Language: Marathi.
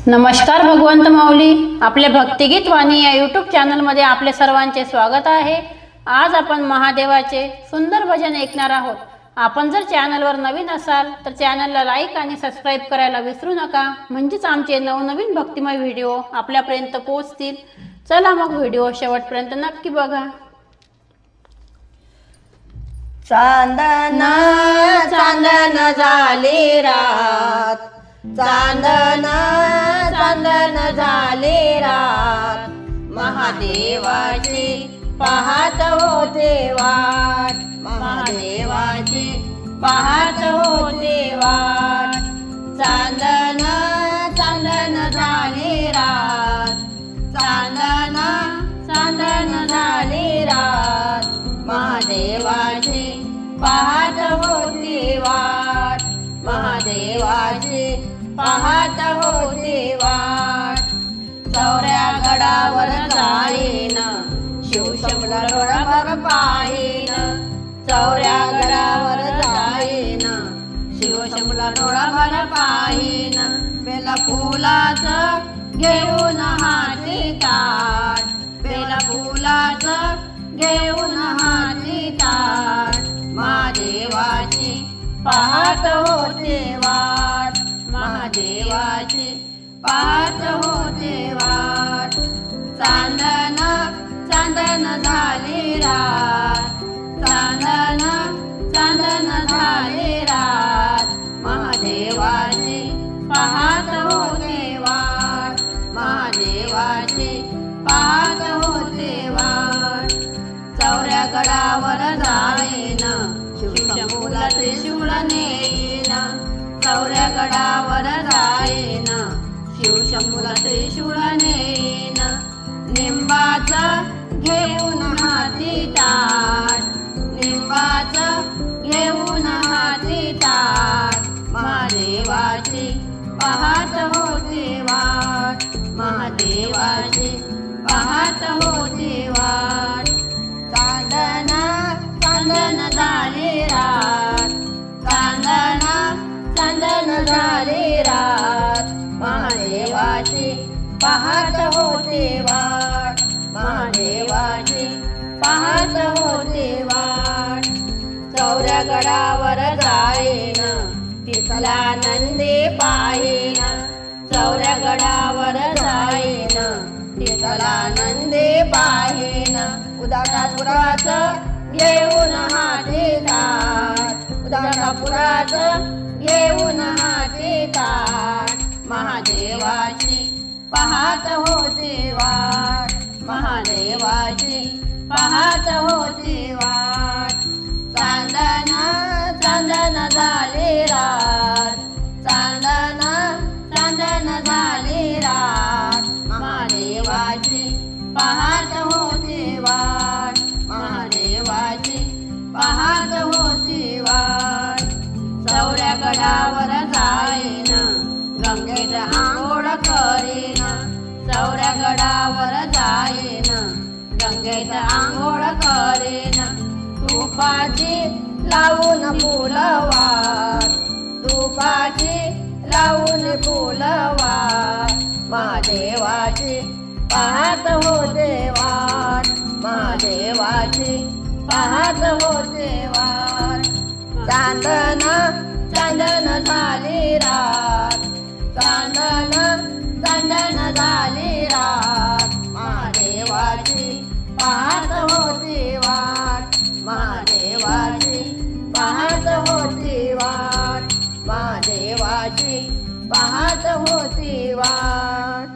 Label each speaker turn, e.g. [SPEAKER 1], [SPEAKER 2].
[SPEAKER 1] नमस्कार भगवंत माऊली, आपले भक्तिगीत वाणी या यूट्यूब चॅनलमध्ये आपले सर्वांचे स्वागत आहे। आज आपण महादेवाचे सुंदर भजन ऐकणार आहोत। आपण जर चॅनलवर नवीन असाल तर चॅनलला लाईक आणि सबस्क्राइब करायला विसरू नका, म्हणजेच आमचे नवनवीन भक्तिमय व्हिडिओ आपल्यापर्यंत पोहोचतील। चला मग व्हिडिओ शेवटपर्यंत नक्की बघा।
[SPEAKER 2] चांदन चांदन झाली रात, चांदन चांदन झाली रात, महादेवाची पाहत होते वाट, महादेवाची पाहत होते वाट। चांदन चांदन झाली रात, चांदन चांदन झाली रात, महादेवाची पाहत होती वाट, महादेवाची पाहत होती वाट। चौऱ्या गडावर जाईन, शिवशंभूला डोळाभर पाहीन, चौऱ्या गडावर जाईन, शिवशंभूला डोळाभर पाहीन। बेला फुलाचं घेऊन हाती ताट, बेला फुलाचं घेऊन हाती ताट, महादेवाची पाहत होते वाट, महादेवाची पाहत होते वाट। चांदन चांदन झाली रात, चांदन चांदन झाली रात, महादेवाची पाहत होते वाट, महादेवाची पाहत होते वाट। चौऱ्या गडावर जाईन, शिवशंभूला त्रिशूळ नेईन, चौऱ्या गडावर जाईन, शिवशंभूला त्रिशूळ नेईन। निंबाचं घेऊन हाती ताट, निंबाचं घेऊन हाती ताट, महादेवाची पाहत होते वाट, महादेवाची पाहत होते वाट। चांदन चांदन झाली रात, चांदन चांदन झाली रात, महादेवाची पाहत होते वाट, महादेवाची पाहत होते वाट। चौऱ्या गडावर जाईन, तिथला नंदी पाहीन, चौऱ्या गडावर जाईन, तिथला नंदी पाहीन। उदानापुराचं घेऊन हाती ताट, उदानापुराचं घेऊन हाती ताट, महादेवाची पाहत होते वाट, महादेवाची पाहत होते वाट। चांदन चांदन झाली रात, चांदन चांदन झाली रात, महादेवाची पाहत होते वाट, महादेवाची पाहत होते वाट। चौऱ्या गडावर जाईन, गंगेत आंघोळ करीन, चौऱ्या गडावर जाईन, गंगेत आंघोळ करीन। तुपाची लावून फुलवार, तुपाची लावून फुलवार, महादेवाची पाहत होते वाट, महादेवाची पाहत होते वाट। चांदन चांदन झाली रात, चांदन चांदन झाली रात, महादेवाची पाहत होती वाट, महादेवाची पाहत होती वाट, महादेवाची पाहत होती वाट।